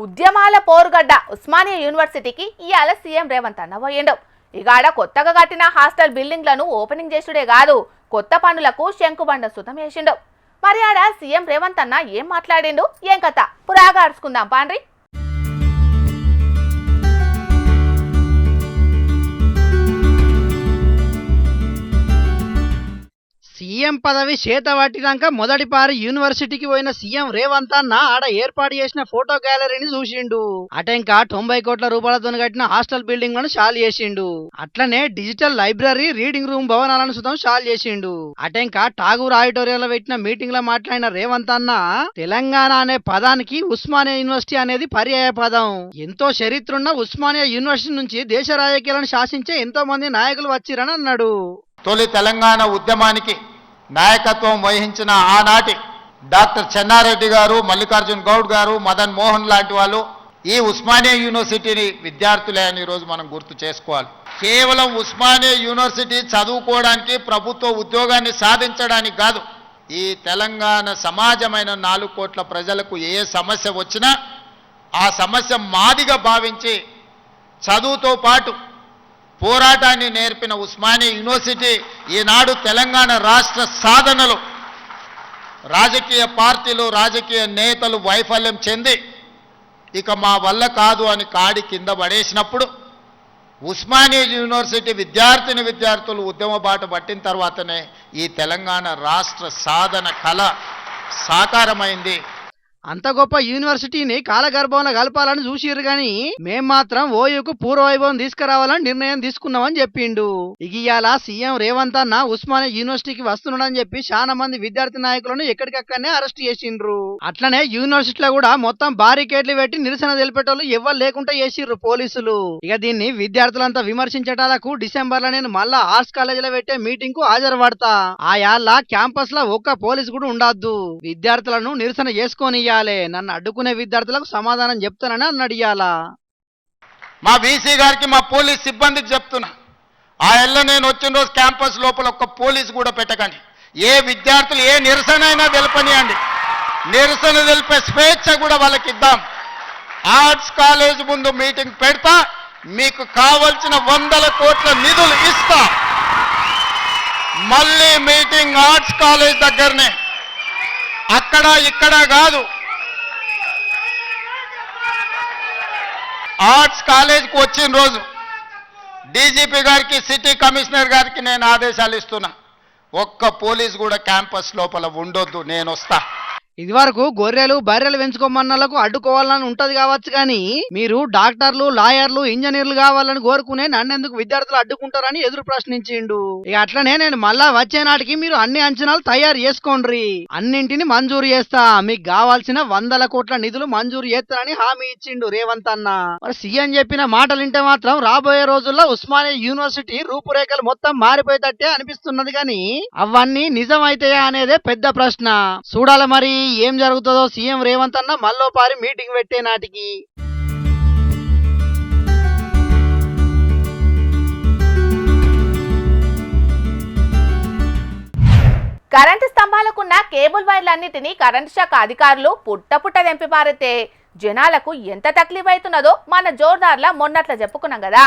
ఉద్యమాల పోరుగడ్డ ఉస్మానియా యూనివర్సిటీకి ఇవాళ సీఎం రేవంత్ అన్న పోయిండు. ఇగాడ కొత్తగా కట్టిన హాస్టల్ బిల్డింగ్లను ఓపెనింగ్ చేసుడే కాదు, కొత్త పనులకు శంకుబండ సుతం వేసిండు. మరి ఆడ సీఎం రేవంత్ అన్న ఏం మాట్లాడిండు, ఏం కథ పురాగా అడుచుకుందాం పాండ్రి. సీఎం పదవి చేత పట్టినాక మొదటిపారి యూనివర్సిటీకి పోయిన సీఎం రేవంత్ అన్న ఆడ ఏర్పాటు చేసిన ఫోటో గ్యాలరీని చూసిండు. అటెంకా 90 కోట్ల రూపాయలతో కట్టిన హాస్టల్ బిల్డింగ్ లను షాల్ చేసిండు. అట్లనే డిజిటల్ లైబ్రరీ, రీడింగ్ రూమ్ భవనాలను సుతం షాల్ చేసిండు. అటెంకా ఠాగూర్ ఆడిటోరియంలో పెట్టిన మీటింగ్ లో మాట్లాడిన రేవంత్ అన్న తెలంగాణ అనే పదానికి ఉస్మానియా యూనివర్సిటీ అనేది పర్యాయ పదం. ఎంతో చరిత్రున్న ఉస్మానియా యూనివర్సిటీ నుంచి దేశ రాజకీయాలను శాసించే ఎంతో మంది నాయకులు వచ్చిరని అన్నాడు. తొలి తెలంగాణ ఉద్యమానికి నాయకత్వం వహించిన ఆనాటి డాక్టర్ చెన్నారెడ్డి గారు, మల్లికార్జున్ గౌడ్ గారు, మదన్ మోహన్ లాంటి వాళ్ళు ఈ ఉస్మానియా యూనివర్సిటీని విద్యార్థులే అని ఈరోజు మనం గుర్తు చేసుకోవాలి. కేవలం ఉస్మానియా యూనివర్సిటీ చదువుకోవడానికి, ప్రభుత్వ ఉద్యోగాన్ని సాధించడానికి కాదు, ఈ తెలంగాణ సమాజమైన 4 కోట్ల ప్రజలకు ఏ సమస్య వచ్చినా ఆ సమస్య మాదిగా భావించి చదువుతో పాటు పోరాటాన్ని నేర్పిన ఉస్మానియా యూనివర్సిటీ ఈనాడు తెలంగాణ రాష్ట్ర సాధనలో రాజకీయ పార్టీలు, రాజకీయ నేతలు వైఫల్యం చెంది ఇక మా వల్ల కాదు అని కాడి కింద పడేసినప్పుడు ఉస్మానియా యూనివర్సిటీ విద్యార్థులు ఉద్యమ బాట పట్టిన తర్వాతనే ఈ తెలంగాణ రాష్ట్ర సాధన కళ సాకారమైంది. అంత గొప్ప యూనివర్సిటీని కాలగర్భంలో కలపాలని చూసిరు గాని మేం మాత్రం ఓయూకు పూర్వవైభవం తీసుకురావాలని నిర్ణయం తీసుకున్నామని చెప్పిండు. ఇవాళ సీఎం రేవంత్ అన్న ఉస్మానియా యూనివర్సిటీకి వస్తున్నాడని చెప్పి చాలా మంది విద్యార్థి నాయకులను ఎక్కడికక్కడనే అరెస్ట్ చేసిండ్రు. అట్లనే యూనివర్సిటీలో కూడా మొత్తం బారికేడ్లు పెట్టి నిరసన తెలిపేటోళ్ళు ఎవరు లేకుండా చేసిర్రు పోలీసులు. ఇక దీన్ని విద్యార్థులంతా విమర్శించటాలకు డిసెంబర్ లో నేను మళ్ళా ఆర్ట్స్ కాలేజీలో పెట్టే మీటింగ్ కు హాజరు పడతా. ఆ యాళ్ళ క్యాంపస్ లో ఒక్క పోలీసు కూడా ఉండద్దు, విద్యార్థులను నిరసన చేసుకొని నన్ను అడ్డుకునే విద్యార్థులకు సమాధానం చెప్తానని అన్నాడు. ఇయ్యాలా మా వీసీ గారికి, మా పోలీస్ సిబ్బందికి చెప్తున్నా, ఆ ఎల్ల నేను వచ్చిన రోజు క్యాంపస్ లోపల ఒక్క పోలీసు కూడా పెట్టకండి. ఏ విద్యార్థులు ఏ నిరసన అయినా తెలపనియండి, నిరసన తెలిపే స్వేచ్ఛ కూడా వాళ్ళకి ఇద్దాం. ఆర్ట్స్ కాలేజ్ ముందు మీటింగ్ పెడతా, మీకు కావలసిన 100 కోట్ల నిధులు ఇస్తా. మళ్ళీ మీటింగ్ ఆర్ట్స్ కాలేజ్ దగ్గరనే, అక్కడ ఇక్కడ కాదు. ఆర్ట్స్ కాలేజ్కి వచ్చిన రోజు డీజీపీ గారికి, సిటీ కమిషనర్ గారికి నేను ఆదేశాలు ఇస్తున్నా, ఒక్క పోలీస్ కూడా క్యాంపస్ లోపల ఉండొద్దు, నేను వస్తా. ఇది వరకు గొర్రెలు బర్రెలు పెంచుకోమన్నలకు అడ్డుకోవాలని ఉంటది కావచ్చు కానీ మీరు డాక్టర్లు, లాయర్లు, ఇంజనీర్లు కావాలని కోరుకునే నన్నెందుకు విద్యార్థులు అడ్డుకుంటారని ఎదురు ప్రశ్నించిండు. ఇక అట్లనే నేను మళ్ళా వచ్చే నాటికి మీరు అన్ని అంచనాలు తయారు చేసుకోండి, అన్నింటిని మంజూరు చేస్తా, మీకు కావాల్సిన 100 కోట్ల నిధులు మంజూరు చేస్తానని హామీ ఇచ్చిండు రేవంత్ అన్న. మరి సీఎం చెప్పిన మాటలు వింటే మాత్రం రాబోయే రోజుల్లో ఉస్మానియా యూనివర్సిటీ రూపురేఖలు మొత్తం మారిపోయేటట్టే అనిపిస్తున్నది కానీ అవన్నీ నిజమైతాయా అనేదే పెద్ద ప్రశ్న. చూడాలి మరి ఏం జరుగుతుందో. సీఎం రేవంత్ అన్న మల్లోపారి మీటింగ్ పెట్టే నాటికి. కరెంటు స్తంభాలకున్న కేబుల్ వైర్లన్నిటినీ కరెంటు శాఖ అధికారులు పుట్ట తెంపి పారితే జనాలకు ఎంత తక్లీఫ్ అవుతున్నదో మన జోర్దార్లా మొన్నట్లా చెప్పుకున్నాం కదా.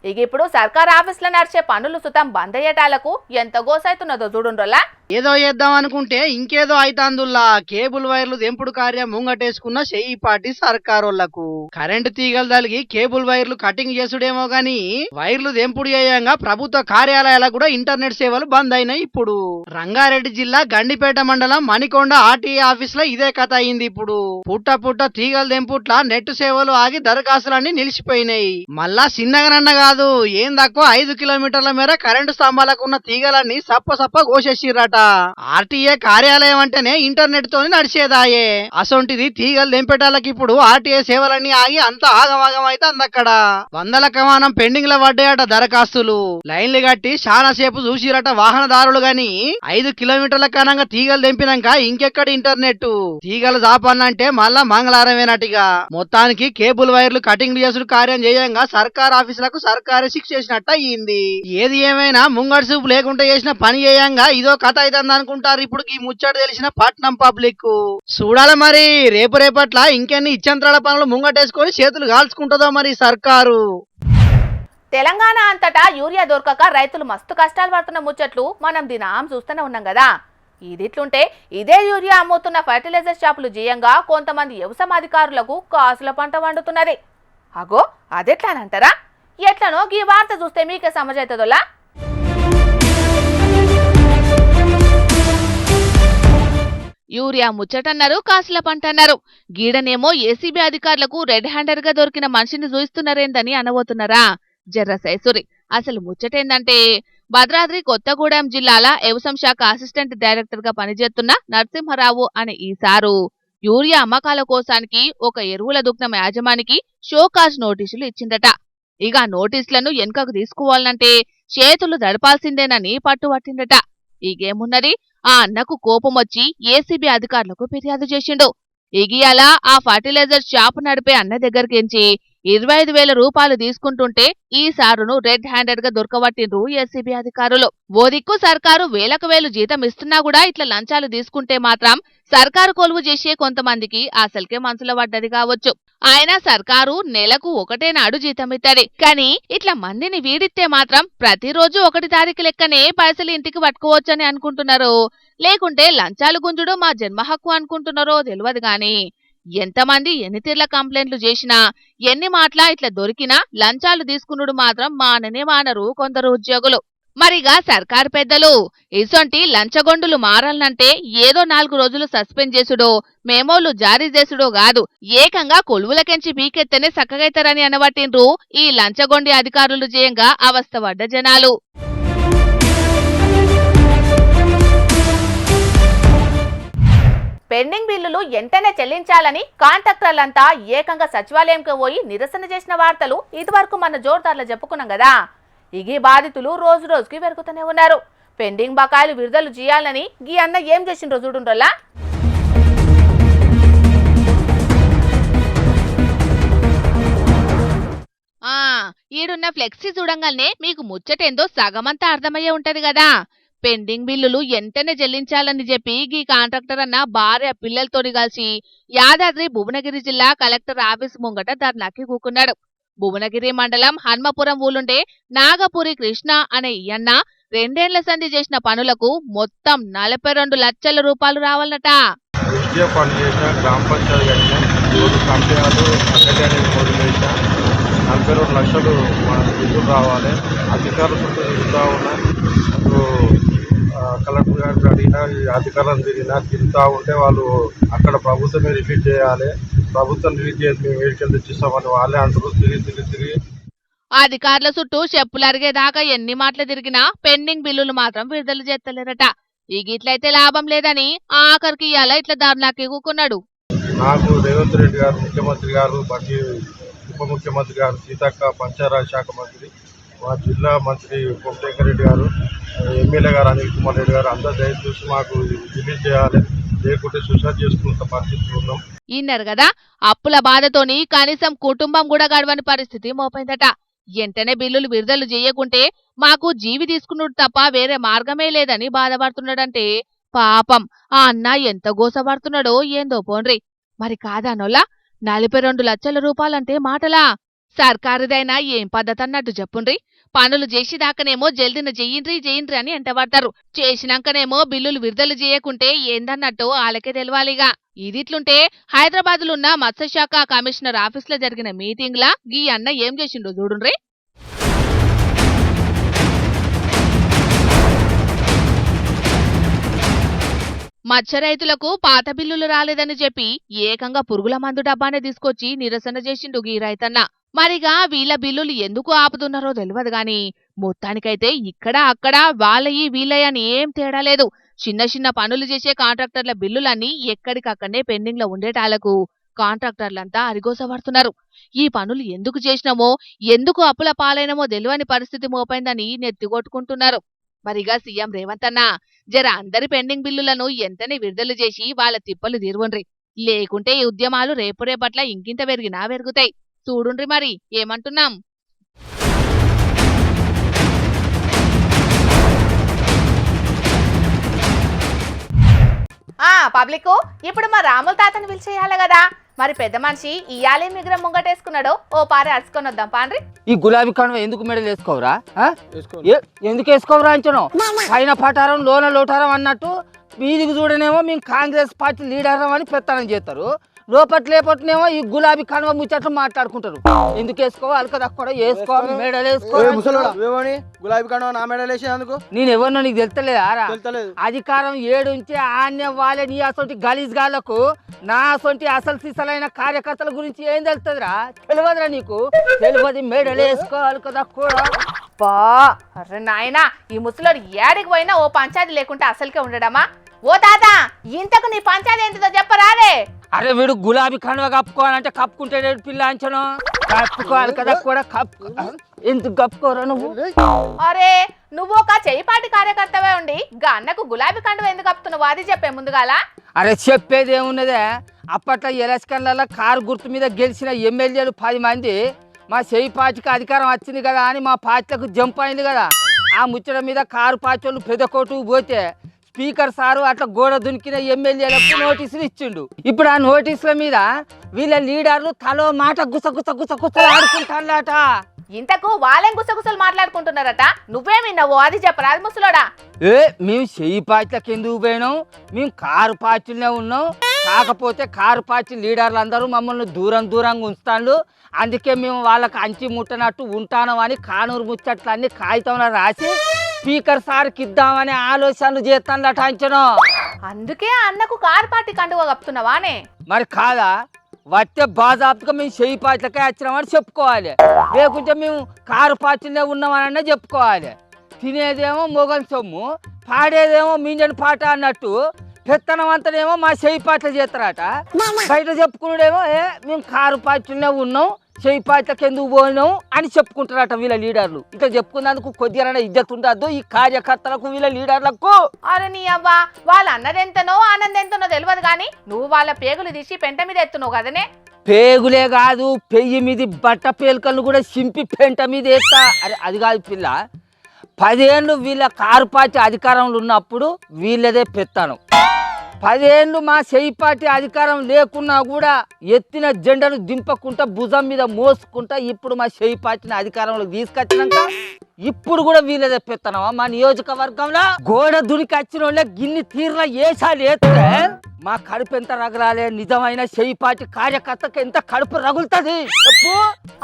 ఇక ఇప్పుడు సర్కార్ ఆఫీసులో నడిచే పనులు సుతం బంద్ అయ్యేటాలకు ఎంత గోసైతున్నదో చూడుండ్రోలా. ఏదో చేద్దాం అనుకుంటే ఇంకేదో అయితాందుల్లా. కేబుల్ వైర్లు దెంపుడు కార్యం ముంగటేసుకున్న చెయ్యిపాటి సర్కారోళ్లకు కరెంటు తీగలు తలిగి కేబుల్ వైర్లు కటింగ్ చేసుడేమో గాని వైర్లు దెంపుడు చేయంగా ప్రభుత్వ కార్యాలయాలకు కూడా ఇంటర్నెట్ సేవలు బంద్ అయినాయి. ఇప్పుడు రంగారెడ్డి జిల్లా గండిపేట మండలం మణికొండ ఆర్టీఏ ఆఫీస్ లో ఇదే కథ అయింది. ఇప్పుడు పుట్ట తీగలు దెంపుట్ల నెట్ సేవలు ఆగి దరఖాస్తులన్నీ నిలిచిపోయినాయి. మళ్ళా చిన్నగనన్న కాదు, ఏం తక్కువ 5 కిలోమీటర్ల మేర కరెంటు స్తంభాలకు ఉన్న తీగలన్నీ సప్ప కోసేసిర్రట. ఆర్టీఏ కార్యాలయం అంటేనే ఇంటర్నెట్ తోని నడిచేదాయే, అసొంటిది తీగలు దెంపేటాలకి ఇప్పుడు ఆర్టీఏ సేవలన్నీ ఆగి అంత ఆగమాగం అయితే అందక్కడ 100ల కమానం పెండింగ్ లో పడ్డాయట దరఖాస్తులు. లైన్లు కట్టి చాలా సేపు చూసిరట వాహనదారులు గాని 5 కిలోమీటర్ల కనంగా తీగలు దెంపినాక ఇంకెక్కడ ఇంటర్నెట్. తీగలు జాపన్నంటే మళ్ళా మంగళవారమేనటిగా. మొత్తానికి కేబుల్ వైర్లు కటింగ్ చేసుడు కార్యం చేయంగా సర్కార్ ఆఫీసులకు సర్కార్ సర్కారు శిక్ష చేసినట్టు అయ్యింది. ఏది ఏమైనా ముంగడి చూపు లేకుండా చేసిన పని చేయంగా ఇదో కథ అవుతుంది అనుకుంటారు ఇప్పుడు ఈ ముచ్చట తెలిసిన పట్నం పబ్లిక్. చూడాలి మరి రేపట్ల ఇంకెన్ని ఇచ్చంత్రాల పనులు ముంగటేసుకొని చేతులు కాల్చుకుంటుందో మరి సర్కారు. తెలంగాణ అంతటా యూరియా దొరకక రైతులు మస్తు కష్టాలు పడుతున్న ముచ్చట్లు మనం దినాం చూస్తూనే ఉన్నాం కదా. ఇదిట్లుంటే ఇదే యూరియా అమ్ముతున్న ఫర్టిలైజర్ షాపులు జీయంగా కొంతమంది వ్యవసాయ అధికారులకు కాసుల పంట వండుతున్నది. అగో అదెట్లానంటారా? ఎట్లనో ఈ వార్త చూస్తే మీకే సమజైతుందోలా. యూరియా ముచ్చటన్నారు, కాసుల పంట అన్నారు. గీడనేమో ఏసీబీ అధికారులకు రెడ్ హ్యాండర్ గా దొరికిన మనిషిని చూయిస్తున్నారేందని అనబోతున్నారా? జర్ర సైసురి. అసలు ముచ్చటేందంటే భద్రాద్రి కొత్తగూడెం జిల్లాల వ్యవసాయ శాఖ అసిస్టెంట్ డైరెక్టర్ గా పనిచేస్తున్న నరసింహరావు అనే ఈ సారు యూరియా అమ్మకాల కోసానికి ఒక ఎరువుల దుకాణం యాజమానికి షోకాజ్ నోటీసులు ఇచ్చిందట. ఇక నోటీసులను వెనుకకు తీసుకోవాలంటే చేతులు దడపాల్సిందేనని పట్టుబట్టిందట. ఈగేమున్నది, ఆ అన్నకు కోపం వచ్చి ఏసీబీ అధికారులకు ఫిర్యాదు చేసిండు. ఇగియాల ఆ ఫర్టిలైజర్ షాప్ నడిపే అన్న దగ్గరికించి 25,000 రూపాయలు తీసుకుంటుంటే ఈ సారును రెడ్ హ్యాండెడ్ గా దొరకబట్టిండ్రు ఏసీబీ అధికారులు. ఓ దిక్కు సర్కారు వేలకు వేలు జీతం ఇస్తున్నా కూడా ఇట్లా లంచాలు తీసుకుంటే మాత్రం సర్కారు కొలువు చేసే కొంతమందికి అసలుకే మనసులో పడ్డది కావచ్చు. ఆయన సర్కారు నెలకు ఒకటే నాడు జీతం ఇత్తది, కానీ ఇట్లా మందిని వీడిస్తే మాత్రం ప్రతిరోజు 1 తారీఖు లెక్కనే పైసలు ఇంటికి పట్టుకోవచ్చని అనుకుంటున్నారు. లేకుంటే లంచాలు గుంజుడు మా జన్మ హక్కు అనుకుంటున్నారో తెలియదు గాని ఎంతమంది ఎన్ని తీర్ల కంప్లైంట్లు చేసినా ఎన్ని మాటలా ఇట్లా దొరికినా లంచాలు తీసుకున్నాడు మాత్రం మాననే మానరు కొందరు ఉద్యోగులు. మరిగా సర్కారు పెద్దలు ఇసొంటి లంచగొండులు మారాలనంటే ఏదో 4 రోజులు సస్పెండ్ చేసుడో మేమోలు జారీ చేసుడో కాదు, ఏకంగా కొలువులకెంచి పీకెత్తనే సక్కగైతారని అనబట్టిండ్రు ఈ లంచగొండి అధికారులు చేయంగా అవస్థపడ్డ జనాలు. పెండింగ్ బిల్లులు వెంటనే చెల్లించాలని కాంట్రాక్టర్లంతా ఏకంగా సచివాలయంకి పోయి నిరసన చేసిన వార్తలు ఇదివరకు మన జోర్దార్లో చెప్పుకున్నాం కదా. ఈ బాధితులు రోజు రోజుకి పెరుగుతూనే ఉన్నారు. పెండింగ్ బకాయిలు విడుదల చేయాలని గీ అన్న ఏం చేసిండ్రో చూడుండ్రలా. ఈడున్న ఫ్లెక్సీ చూడంగానే మీకు ముచ్చటేందో సగమంతా అర్థమయ్యే ఉంటది కదా. పెండింగ్ బిల్లులు వెంటనే చెల్లించాలని చెప్పి ఈ కాంట్రాక్టర్ అన్న భార్య పిల్లలతోని కలిసి యాదాద్రి భువనగిరి జిల్లా కలెక్టర్ ఆఫీస్ ముంగట ధర్నాకి కూకున్నాడు. భువనగిరి మండలం హన్మపురం ఊలుండే నాగపురి కృష్ణ అనే ఈయన్న 2 ఏళ్ల సంధి చేసిన పనులకు మొత్తం 42 లక్షల రూపాయలు రావాలట. 42 లక్షలు మన బిల్లులు రావాలి. అధికారులు చుట్టూ తిరుగుతూ ఉన్నాయి. కలెక్టర్ గారికి అడిగినా అధికారులను తిరుగుతూ ఉంటే వాళ్ళు అక్కడ ప్రభుత్వమే రిలీజ్ చేయాలి, ప్రభుత్వం రిలీజ్ చేసి మేము వేడికెళ్ళి తెచ్చిస్తామని వాళ్ళే అంటారు. తిరిగి అధికారుల చుట్టూ చెప్పులు అరిగేదాకా ఎన్ని మాటలు తిరిగినా పెండింగ్ బిల్లులు మాత్రం విడుదల చేస్తలేరట. ఇట్లయితే లాభం లేదని ఆఖరికి ఇయాల ఇట్లా దారుణాకి కూకున్నాడు. నాకు రేవంత్ రెడ్డి గారు ముఖ్యమంత్రి గారు, బట్టి ఉప ముఖ్యమంత్రి గారు, సీతక్క పంచాయతీరాజ్ శాఖ మంత్రి, మా జిల్లా మంత్రి కోమటిరెడ్డి రెడ్డి గారు, ఎమ్మెల్యే గారు అనిల్ కుమార్ రెడ్డి గారు అందరూ దయ చూసి మాకు రిలీజ్ చేయాలి, లేకుంటే సూసైడ్ చేసుకున్న పరిస్థితులు ఉన్నాం. ఇన్నారు కదా, అప్పుల బాధతోని కనీసం కుటుంబం కూడా గడవని పరిస్థితి మోపైందట. వెంటనే బిల్లులు విడుదల చేయకుంటే మాకు జీవి తీసుకున్నాడు తప్ప వేరే మార్గమే లేదని బాధపడుతున్నాడంటే పాపం ఆ అన్న ఎంత గోసపడుతున్నాడో ఏందో పోన్రి. మరి కాదానోలా 42 లక్షల రూపాయలంటే మాటలా? సర్కారుదైనా ఏం పద్ధతి అన్నట్టు చెప్పుండ్రి. పనులు చేసేదాకనేమో జల్దిన చెయ్యిండ్రి అని ఎంటబడతారు, చేసినాకనేమో బిల్లులు విడుదల చేయకుంటే ఏందన్నట్టు వాళ్ళకే తెలవాలిగా. ఇదిట్లుంటే హైదరాబాద్లున్న మత్స్యశాఖ కమిషనర్ ఆఫీస్లో జరిగిన మీటింగ్లా గీ అన్న ఏం చేసిండో చూడుండ్రి. మత్స్య రైతులకు పాత బిల్లులు రాలేదని చెప్పి ఏకంగా పురుగుల మందు డబ్బానే తీసుకొచ్చి నిరసన చేసిండు గీ రైతన్న. మరిగా వీళ్ళ బిల్లులు ఎందుకు ఆపుతున్నారో తెలియదు గాని మొత్తానికైతే ఇక్కడ అక్కడ వాళ్ళయి వీళ్ళయని ఏం తేడా లేదు. చిన్న పనులు చేసే కాంట్రాక్టర్ల బిల్లులన్నీ ఎక్కడికక్కడనే పెండింగ్ లో ఉండేటాలకు కాంట్రాక్టర్లంతా అరిగోసపడుతున్నారు. ఈ పనులు ఎందుకు చేసినామో, ఎందుకు అప్పుల పాలైనమో తెలియని పరిస్థితి మోపైందని నెత్తికొట్టుకుంటున్నారు. మరిగా సీఎం రేవంత్ అన్న జర అందరి పెండింగ్ బిల్లులను ఎంతనే విడుదల చేసి వాళ్ళ తిప్పలు తీరువండ్రి, లేకుంటే ఈ ఉద్యమాలు రేపట్ల ఇంకింత పెరిగినా పెరుగుతాయి. చూడుండ్రి మరి ఏమంటున్నాం. పబ్లిక్ ఇప్పుడు మా రాముల తాతని పిలిచేయాలి కదా, మరి పెద్ద మనిషి ఇయాలే మిగ్రం ముంగటేసుకున్నాడు, ఓ పారి అరుచుకొని వద్దాం పాండ్రి. ఈ గులాబీ కనువ ఎందుకు మెడలు వేసుకోవరా? ఎందుకు వేసుకోవరా అంచను? పైన పటారం లోన లోటారం అన్నట్టు వీధికి చూడనేమో మేము కాంగ్రెస్ పార్టీ లీడర్ అని పెత్తనం చేస్తారు, లోపట్లేపట్నేమో ఈ గులాబీ కనువ ముచ్చట్లు మాట్లాడుకుంటారు. ఎందుకు వేసుకోవాలి? అలకదక్కడ వేసుకోవాలి, మెడలు వేసుకోవాలి. గులాబీ కనువ నా మెడలు వేసేందుకు నేను ఎవరినో నీకు తెలుస్తలేదా? తెలుస్తలేదు. అధికారం 7 ఉంచి ఆన్య వాళ్ళ నీ అసొంటి గలీజ్ గాళ్లకు నా అసొంటి అసలు సిసలైన కార్యకర్తల గురించి ఏం తెలుస్తుందిరా? తెలియదురా నీకు? తెలియదు. మెడలు వేసుకోవాలి కదా కూడా. అరే నాయనా, ఈ ముసలోడు ఏడికి పోయినా ఓ పంచాయతీ లేకుంటే అసలుకే ఉండడమా? ఓ తాత, ఇంతకు నీ పంచాయతీ ఏంటిదో చెప్పరాదే? అరే వీడు గులాబీ కనువ కప్పుకోవాలంటే కప్పుకుంటే పిల్ల అంచను కప్పుకోవాలి కదా కూడా. ఎందుకు కప్పుకోరా నువ్వు? అరే నువ్వు ఒక చెయ్యిపాటి కార్యకర్తవే ఉండి గా అన్నకు గులాబీ కండువ ఎందుకు కప్పుతున్నావు అది చెప్పే ముందుగాల. అరే చెప్పేది ఏమున్నదే, అప్పట్లో ఎలక్షన్లలో కారు గుర్తు మీద గెలిచిన ఎమ్మెల్యేలు 10 మంది మా చెయ్యి పార్టీకి అధికారం వచ్చింది కదా అని మా పార్టీలకు జంప్ అయింది కదా. ఆ ముచ్చట మీద కారు పార్టీ వాళ్ళు పెద్దకోటుకు పోతే స్పీకర్ సారు అట్లా గోడ దునికిన ఎమ్మెల్యేలకు నోటీసులు ఇచ్చిండు. ఇప్పుడు ఆ నోటీసుల మీద వీళ్ళ లీడర్లు తలో మాట గుసగుసలు ఆడుకుంటారట. ఇంతకు వాళ్ళేం గుసగుసలు మాట్లాడుకుంటున్నారట, నువ్వేం విన్నావు అది చెప్పరా అది ముసలోడా? మేము చెయ్యి పార్టీలకు ఎందుకు పోయినాం? మేము కారు పార్టీలనే ఉన్నాం. కాకపోతే కారు పార్టీ లీడర్లు అందరూ మమ్మల్ని దూరంగా ఉంచుతాళ్ళు. అందుకే మేము వాళ్ళకి అంచి ముట్టనట్టు ఉంటాను అని కానూరు ముచ్చట్లన్నీ కాగితంలో రాసి స్పీకర్ సార్కి ఇద్దామనే ఆలోచనలు చేస్తానట అంచను. అందుకే అన్నకు కారు పార్టీ కండువ కప్పుతున్నావానే? మరి కాదా? వచ్చే బాజాబ్తుగా మేము చెయ్యి పార్టీలకే వచ్చినామని చెప్పుకోవాలి, లేకుంటే మేము కారు పార్టీలనే ఉన్నామని చెప్పుకోవాలి. తినేదేమో మొగల్ సొమ్ము, పాడేదేమో మింజని పాట అన్నట్టు పెత్తనం అంతనేమో మా చెయ్యి పార్టీలు చేస్తారట. బయట చెప్పుకున్నాడేమో మేము కారు పార్టీలనే ఉన్నాం, చెయ్యి పార్టీలకు ఎందుకు పోయినాం అని చెప్పుకుంటారట వీళ్ళ లీడర్లు. ఇట్లా చెప్పుకున్నందుకు కొద్దిగా ఇజ్జత్ ఉండద్దు ఈ కార్యకర్తలకు, వీళ్ళ లీడర్లకు. అరే నీ అవ్వా, వాళ్ళ అన్నదెంతనో ఆనందెంతనో తెలియదు కానీ నువ్వు వాళ్ళ పేగులు తీసి పెంట మీద ఎత్తున్నావు కదనే. పేగులే కాదు, పెయ్యి మీద బట్ట పేలికలను కూడా చింపి పెంట మీద వేస్తా. అరే అది కాదు పిల్ల, 10 ఏళ్ళు వీళ్ళ కారు పార్టీ అధికారంలో ఉన్నప్పుడు వీళ్ళదే పెత్తాను. 10 ఏళ్ళు మా చెయ్యి పార్టీ అధికారం లేకున్నా కూడా ఎత్తిన జెండాను దింపకుండా భుజం మీద మోసుకుంటా ఇప్పుడు మా చెయ్యి పార్టీని అధికారంలో తీసుకొచ్చినాక ఇప్పుడు కూడా వీళ్ళదే పెత్తనమా? మా నియోజకవర్గంలో గోడ దునికి వచ్చిన వాళ్ళే గిన్ని తీర్ల ఏసాలు ఎత్తే మా కడుపు ఎంత రగలాలే? నిజమైన చెయ్యి పార్టీ కార్యకర్తకు ఎంత కడుపు రగులుతుంది చెప్పు.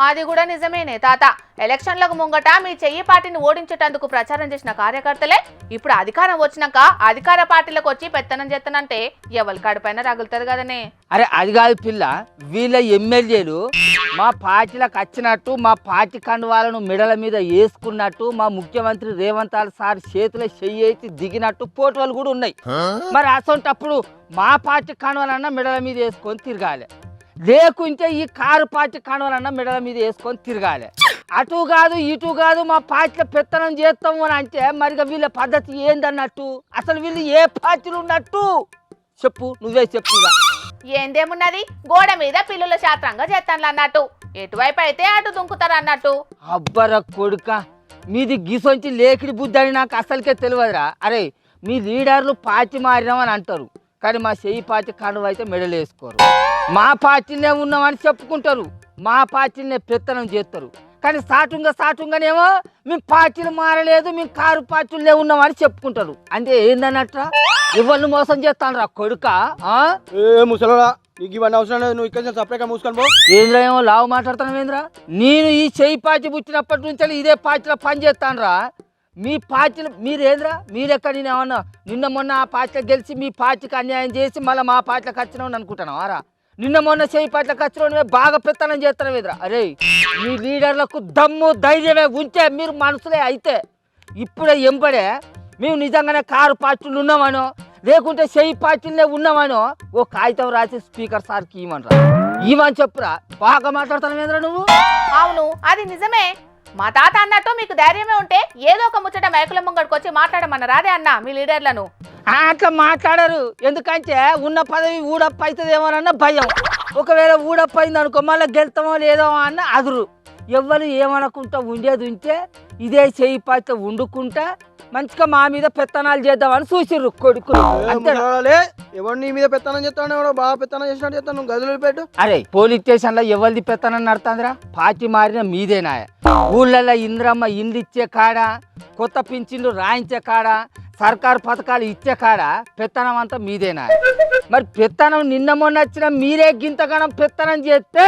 అది కూడా నిజమేనే తాత. ఎలక్షన్లకు ముంగట మీ చెయ్యి పార్టీని ఓడించేటందుకు ప్రచారం చేసిన కార్యకర్తలే ఇప్పుడు అధికారం వచ్చినాక అధికార పార్టీలకు వచ్చి పెత్తనం చేస్తానంటే ఎవరి కడుపైన రగులుతుంది కదనే. అరే అది కాదు పిల్ల, వీళ్ళ ఎమ్మెల్యేలు మా పార్టీలకు వచ్చినట్టు మా పార్టీ కండువాలను మెడల మీద వేసుకున్నట్టు మా ముఖ్యమంత్రి రేవంత్ సార్ చేతిలో చెయ్యి దిగినట్టు ఫోటోలు కూడా ఉన్నాయి. మరి అసొంటప్పుడు మా పార్టీ కండువాలన్నా మెడల మీద వేసుకొని తిరగాలి, లేకుంటే ఈ కారు పార్టీ కండువాలన్నా మెడల మీద వేసుకొని తిరగాలి. అటు కాదు ఇటు కాదు మా పార్టీలో పెత్తనం చేస్తాము అని అంటే మరిగా వీళ్ళ పద్ధతి ఏందన్నట్టు? అసలు వీళ్ళు ఏ పార్టీలు ఉన్నట్టు చెప్పు, నువ్వే చెప్పు. ఏందేమున్నది, గోడ మీద పిల్లుల శాస్త్రంగా చేస్తాను అన్నట్టు, ఎటువైపు అయితే అటు దుంకుతారు అన్నట్టు. అబ్బర కొడుక, మీది గిసొంచి లేకిడి బుద్ధి అని నాకు అసలుకే తెలియదురా. అరే మీ లీడర్లు పార్టీ మారినామని అంటారు కానీ మా చెయ్యి పార్టీ కండువ అయితే మెడలు వేసుకోరు. మా పార్టీనే ఉన్నామని చెప్పుకుంటారు, మా పార్టీనే పెత్తనం చేస్తారు. కానీ సాటుంగానేమో మేము పార్టీలు మారలేదు, మేము కారు పార్టీలే ఉన్నామని చెప్పుకుంటారు. అంటే ఏందన్నట్రా? ఎవరిని మోసం చేస్తాను రా కొడుక? ముసలోడా, నీకు ఇవన్నీ అవసరం లేదు, నువ్వు ఇక్కడ సపరేట్గా మూసుకొని పో. ఏంద్రా ఏమో లావు మాట్లాడుతున్నావు ఏంద్రా? నేను ఈ చెయ్యి పార్టీ పుట్టినప్పటి నుంచి ఇదే పార్టీలో పని చేస్తాను రా. మీ పార్టీలు మీరేంద్రా? మీరెక్కడ నేను ఏమన్నా నిన్న మొన్న ఆ పార్టీలో గెలిచి మీ పార్టీకి అన్యాయం చేసి మళ్ళీ మా పార్టీలోకి వచ్చినావు అనుకుంటున్నావు రా? నిన్న మొన్న చెయ్యి పార్టీలోకి వచ్చిన బాగా పెత్తనం చేస్తాను ఎదురా. అరే మీ లీడర్లకు దమ్ము ధైర్యమే ఉంటే మీరు మనసులే అయితే ఇప్పుడే ఎంబడే మేము నిజంగానే కారు పార్టీలు ఉన్నామనో లేకుంటే చెయ్యి పార్టీలనే ఉన్నామనో ఓ కాగితం రాసి స్పీకర్ సార్కి ఇవని చెప్పురా. బాగా మాట్లాడుతాను ఏంద్రా నువ్వు? అవును అది నిజమే. మా తాత అన్నట్టు మీకు ధైర్యమే ఉంటే ఏదో ఒక ముచ్చట మైకుల ముంగడికి వచ్చి మాట్లాడమన్న రాదే అన్న మీ లీడర్లను. అట్లా మాట్లాడరు, ఎందుకంటే ఉన్న పదవి ఊడప్ప అవుతుందేమోనన్న భయం. ఒకవేళ ఊడప్ప అయింది అనుకో మళ్ళీ గెలుతామో లేదో అన్న అదురు. ఎవరు ఏమనుకుంటా ఉండేది ఉంటే ఇదే చెయ్యి పార్టీ వండుకుంటా మంచిగా మా మీద పెత్తనాలు చేద్దామని చూసిర్రు కొడుకులు అంతే. ముసలోళ్ళే ఎవరు నీ మీద పెత్తనం చేస్తాను, ఎవడో బాగా పెత్తనం చేసినట్టు చేస్తాను, నువ్వు గదులు పెట్టు. అరే పోలీస్ స్టేషన్లో ఎవరిది పెత్తనం నడుతుందిరా? పార్టీ మారిన మీదేనా? ఊళ్ళల్లో ఇంద్రమ్మ ఇండ్లు ఇచ్చే కాడ, కొత్త పింఛన్లు రాయించే కాడ, సర్కారు పథకాలు ఇచ్చే కాడ పెత్తనం అంతా మీదేనా? మరి పెత్తనం నిన్న మొన్న వచ్చిన మీరే గింతగణం పెత్తనం చేస్తే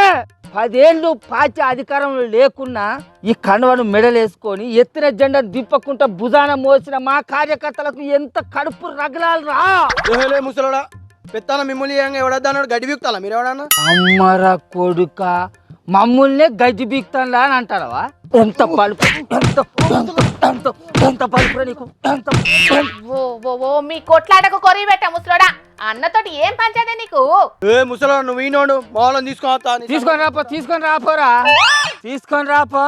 10 ఏళ్ళు పార్టీ అధికారంలో లేకున్నా ఈ కండువను మెడలేసుకొని ఎత్తిన జెండాను దిప్పకుండా భుజాన మోసిన మా కార్యకర్తలకు ఎంత కడుపు రగలాలరా. ఏలే ముసలోడా, పెత్తనం మిమ్మల్ని ఎవడన్నా గడ్డి బీక్తాలా మీరు ఎవడన్నా? అమ్మర కొడుక, మమ్మల్నే గజ్జి బీక్తాన్లా అని అంటారవా? ఎంత పలుపు, ఎంత పలుపురా నీకు, ఎంత ఓ ఓ ఓ మీ కొట్లాటకు కొరివి పెట్టా ముసలోడా. అన్నతోటి ఏం పంచాదే నీకు? ఏ ముసలోడా, నువ్వు ఈనోడు మాలను తీసుకొని రాపోరా, తీసుకొని రాపో.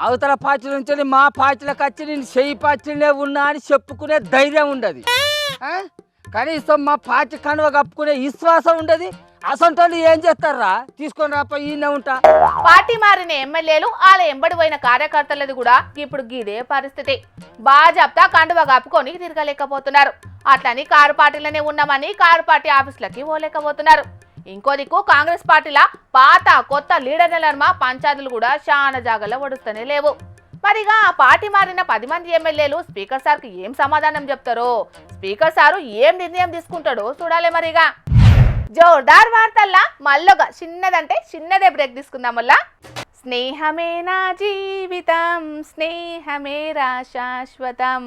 అవతల పార్టీ నుంచి మా పార్టీలకు వచ్చి నేను చెయ్యి పార్టీలే ఉన్నా అని చెప్పుకునే ధైర్యం ఉండదు. కనీసం మా పార్టీ కండువ కప్పుకునే విశ్వాసం ఉండదు. అసంటోళ్ళు ఏం చేస్తారా? తీసుకొని రాపో, ఈయన ఉంటా. పార్టీ మారిన ఎమ్మెల్యేలు వాళ్ళ ఎంబడి పోయిన కార్యకర్తలది కూడా ఇప్పుడు ఇదే పరిస్థితి. భాజపా కండువ కప్పుకొని తిరగలేకపోతున్నారు. అట్లని కారు పార్టీలనే ఉన్నామని కారు పార్టీ ఆఫీసులకి పోలేకపోతున్నారు. ఇంకో దిక్కు కాంగ్రెస్ పార్టీల పాత కొత్త లీడర్ల నర్మ పంచాయతీలు కూడా చాలా జాగాలో ఒడుస్తూనే లేవు. మరిగా ఆ పార్టీ మారిన 10 మంది ఎమ్మెల్యేలు స్పీకర్ సార్కి ఏం సమాధానం చెప్తారో, స్పీకర్ సారు ఏం నిర్ణయం తీసుకుంటాడో చూడాలి. మరిగా జోర్దార్ వార్తల్లా మళ్ళొక చిన్నదే బ్రేక్ తీసుకుందాం. మళ్ళా స్నేహమే నా జీవితం, స్నేహమేరా శాశ్వతం,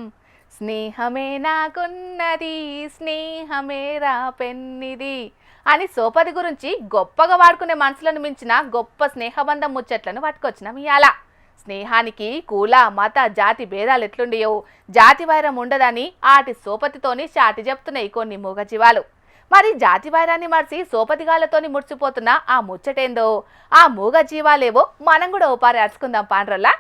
స్నేహమే నాకున్నది, స్నేహమేరా పెన్నిది అని సోపతి గురించి గొప్పగా వాడుకునే మనసులను మించిన గొప్ప స్నేహబంధం ముచ్చట్లను పట్టుకొచ్చినాం ఇయాల. స్నేహానికి కుల మత జాతి భేదాలు ఎట్లుండియో జాతి వైరం ఉండదని ఆటి సోపతితోని చాటి చెప్తున్నాయి కొన్ని మూగజీవాలు. మరి జాతి వైరాన్ని మరిచి సోపతిగాళ్లతోని ముడిచిపోతున్న ఆ ముచ్చటేందో, ఆ మూగ జీవాలేవో మనం కూడా ఓపారి అరుచుకుందాం పాండ్రల్లా.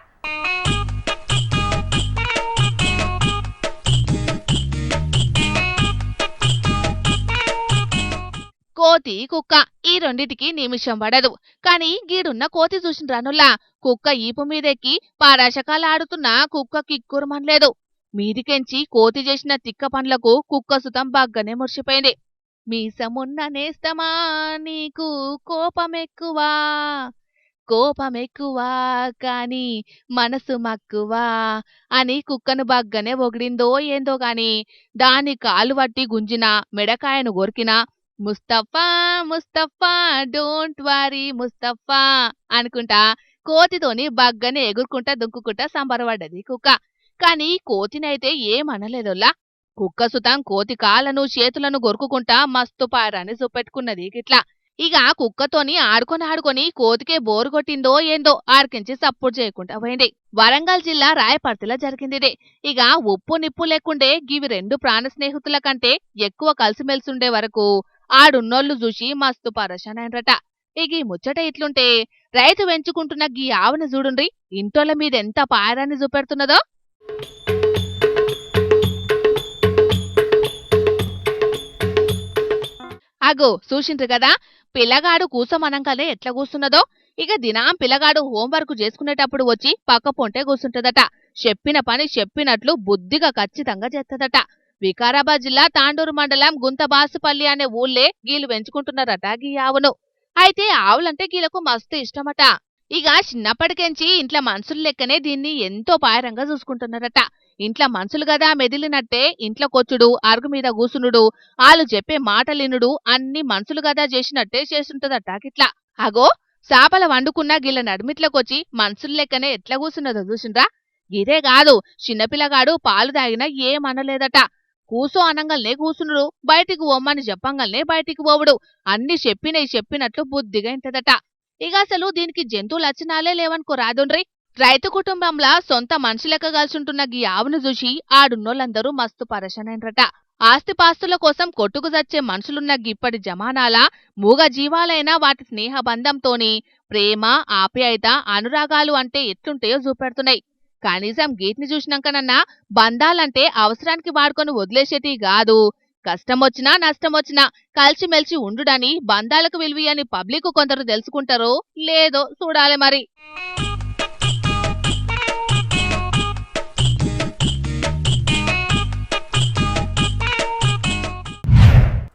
కోతి కుక్క ఈ రెండిటికి నిమిషం పడదు. కాని గీడున్న కోతి చూసిన రానుల్లా కుక్క ఈపు మీదెక్కి పారాశకాలు ఆడుతున్న కుక్కకి కురుమనలేదు. మీదికెంచి కోతి చేసిన తిక్క పనులకు కుక్క సుతం బాగ్గానే మురిసిపోయింది. మీసమున్న నేస్తమా నీకు కోపమెక్కువా కాని మనసు మక్కువా అని కుక్కను బాగ్గానే ఒగిడిందో ఏందో గాని దాని కాలు వట్టి గుంజిన మెడకాయను గొరికినా ముస్తఫా డోంట్ వారీ ముస్తఫా అనుకుంటా కోతితోని బగ్గనే ఎగురుకుంటా దుంకుకుంటా సంబరపడ్డది కుక్క. కాని కోతినైతే ఏమనలేదోల్లా. కుక్క సుతం కోతి కాళ్ళను చేతులను గొరుకుకుంటా మస్తు పారాన్ని చూపెట్టుకున్నది గిట్లా. ఇక కుక్కతోని ఆడుకొని కోతికే బోరు కొట్టిందో ఏందో ఆడికించి సపోర్ట్ చేయకుండా పోయింది. వరంగల్ జిల్లా రాయపర్తిలో జరిగిందిదే. ఇక ఉప్పు నిప్పు లేకుండే గివి 2 ప్రాణ స్నేహితుల కంటే ఎక్కువ కలిసిమెలిసుండే వరకు ఆడున్నోళ్లు చూసి మస్తు పరశానైనరట. ఇక ఈ ముచ్చట ఇట్లుంటే రైతు పెంచుకుంటున్న గీ ఆవును చూడుండ్రి ఇంటోళ్ళ మీద ఎంత పారాన్ని చూపెడుతున్నదో. అగో చూసిండ్రు కదా, పిల్లగాడు కూసమనంకలే ఎట్లా కూస్తున్నదో. ఇక దినాం పిల్లగాడు హోంవర్క్ చేసుకునేటప్పుడు వచ్చి పక్క పొంటే కూసుంటదట. చెప్పిన పని చెప్పినట్లు బుద్ధిగా ఖచ్చితంగా చేస్తదట. వికారాబాద్ జిల్లా తాండూరు మండలం గుంతబాసుపల్లి అనే ఊళ్ళే గీలు పెంచుకుంటున్నారట గీ ఆవును. అయితే ఆవులంటే గీలకు మస్తు ఇష్టమట. ఇక చిన్నప్పటికెంచి ఇంట్లో మనుషులు లెక్కనే దీన్ని ఎంతో పాయరంగా చూసుకుంటున్నారట. ఇంట్లో మనుషులు గదా మెదిలినట్టే ఇంట్లో కొచ్చుడు, అరుగు మీద కూసునుడు, ఆళ్ళు చెప్పే మాటలినుడు అన్ని మనుషులు గదా చేసినట్టే చేస్తుంటదట గిట్లా. అగో చాపల వండుకున్న గిళ్ళ నడిమిట్లకొచ్చి మనుషులు లెక్కనే ఎట్లా కూసున్నదో చూసిండ్రా. ఇదే కాదు, చిన్నపిల్లగాడు పాలు తాగినా ఏమనలేదట. కూసో అనంగల్నే కూసునుడు, బయటికి పోమ్మని చెప్పంగల్నే బయటికి పోవుడు, అన్ని చెప్పినట్లు బుద్ధిగా ఇంటదట. ఇక అసలు దీనికి జంతు లక్షణాలే లేవనుకో రాదుండ్రి. రైతు కుటుంబంలా సొంత మనుషులెక్క కలిసుంటున్న గీ ఆవును చూసి ఆడున్నోళ్ళందరూ మస్తు పరశనైనరట. ఆస్తిపాస్తుల కోసం కొట్టుకు చచ్చే మనుషులున్న గిప్పటి జమానాల మూగ జీవాలైనా వాటి స్నేహబంధంతోని ప్రేమ, ఆప్యాయత, అనురాగాలు అంటే ఎట్లుంటాయో చూపెడుతున్నాయి. కనీసం గీటిని చూసినాకనన్నా బంధాలంటే అవసరానికి వాడుకొని వదిలేసేటి కాదు, కష్టమొచ్చినా నష్టమొచ్చినా కలిసిమెలిసి ఉండుడని బంధాలకు విలువి అని పబ్లిక్ కొందరు తెలుసుకుంటారో లేదో చూడాలి మరి.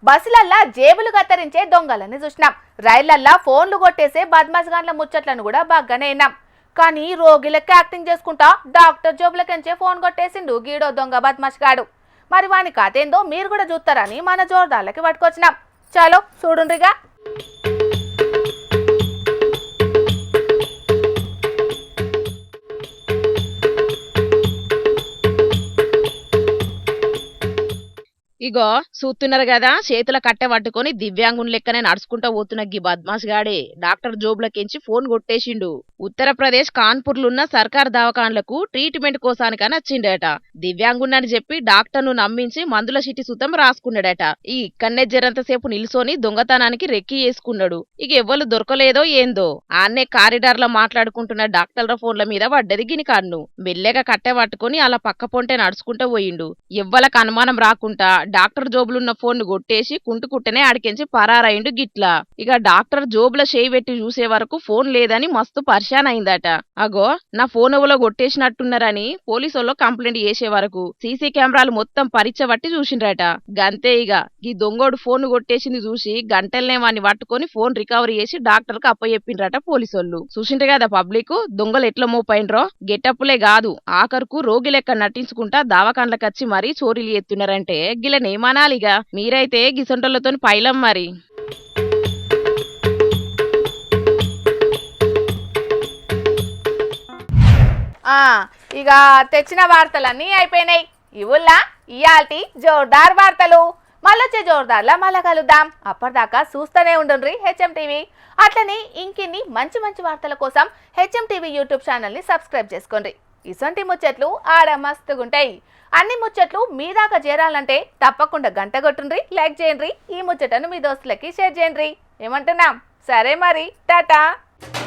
బస్సులల్లా జేబులు కత్తరించే దొంగలని చూసినాం. రైళ్లల్లా ఫోన్లు కొట్టేసే బద్మాస్గాన్ల ముచ్చట్లను కూడా బాగానే విన్నాం. కానీ రోగిలకి యాక్టింగ్ చేసుకుంటా డాక్టర్ జోబులకెంచే ఫోన్ కొట్టేసిండు గీడో దొంగ బద్మాష్గాడు. మరి వాని కథేందో మీరు కూడా చూస్తారని మన జోర్దార్లకి పట్టుకొచ్చినాం. చలో చూడుండ్రిగా. ఇగో చూస్తున్నారు కదా, చేతుల కట్టె పట్టుకొని దివ్యాంగుని లెక్కనే నడుచుకుంటా పోతున్న గీ బద్మాష్ గాడే డాక్టర్ జోబులకించి ఫోన్ కొట్టేసిండు. ఉత్తరప్రదేశ్ కాన్పూర్లున్న సర్కార్ దవాఖాన్లకు ట్రీట్మెంట్ కోసానికని వచ్చిండట. దివ్యాంగున్నని చెప్పి డాక్టర్ను నమ్మించి మందుల చీటి సుతం రాసుకున్నాడట. ఈ ఇక్కడనే జరంతసేపు నిల్సోని దొంగతనానికి రెక్కి చేసుకున్నాడు. ఇక ఎవ్వరు దొరకలేదో ఏందో ఆన్నే కారిడార్లో మాట్లాడుకుంటున్న డాక్టర్ల ఫోన్ల మీద పడ్డది గిని కన్ను. మెల్లగా కట్టె పట్టుకుని అలా పక్క పొంటే నడుచుకుంటూ పోయిండు. ఎవ్వలకు అనుమానం రాకుండా డాక్టర్ జోబులున్న ఫోన్ కొట్టేసి కుంటుకుట్టనే ఆడికించి పరారైండు గిట్లా. ఇక డాక్టర్ జోబుల చేయి పెట్టి చూసే వరకు ఫోన్ లేదని మస్తు పరిశాన్ అయిందట. అగో నా ఫోన్ ఎవలో కొట్టేసినట్టున్నారని పోలీసుల్లో కంప్లైంట్ చేసే వరకు సీసీ కెమెరాలు మొత్తం పరీక్షబట్టి చూసిండ్రట. గంతే ఇక ఈ దొంగోడు ఫోన్ కొట్టేసింది చూసి గంటలనే వాడిని పట్టుకొని ఫోన్ రికవరీ చేసి డాక్టర్ కు అప్పచెప్పిండ్రట పోలీసోళ్ళు. చూసిండ్రు కదా పబ్లిక్ దొంగలు ఎట్లా మోపైండ్రో. గెటప్పులే కాదు ఆఖరుకు రోగి లెక్క నటించుకుంటా దావకాన్లకచ్చి మరీ చోరీలు ఎత్తున్నారంటే గిలనేమనాలిగా. మీరైతే గిసంటోళ్లతో పైలం మరి. ఇక తెచ్చిన వార్తలన్నీ అయిపోయినాయి. ఇవుల్లా ఇయాల్టి జోర్దార్ వార్తలు. మళ్ళొచ్చే జోర్దార్లా మళ్ళా కలుద్దాం. అప్పటిదాకా చూస్తూనే ఉండండి హెచ్ఎం టీవీ. అట్లనే ఇంకిన్ని మంచి మంచి వార్తల కోసం హెచ్ఎం టీవీ యూట్యూబ్ ఛానల్ని సబ్స్క్రైబ్ చేసుకోండి. ఇసొంటి ముచ్చట్లు ఆడ మస్తుగుంటాయి. అన్ని ముచ్చట్లు మీ దాకా చేరాలంటే తప్పకుండా గంట కొట్టుండ్రి, లైక్ చేయండి, ఈ ముచ్చటను మీ దోస్తులకి షేర్ చేయండి. ఏమంటున్నాం? సరే మరి, టాటా.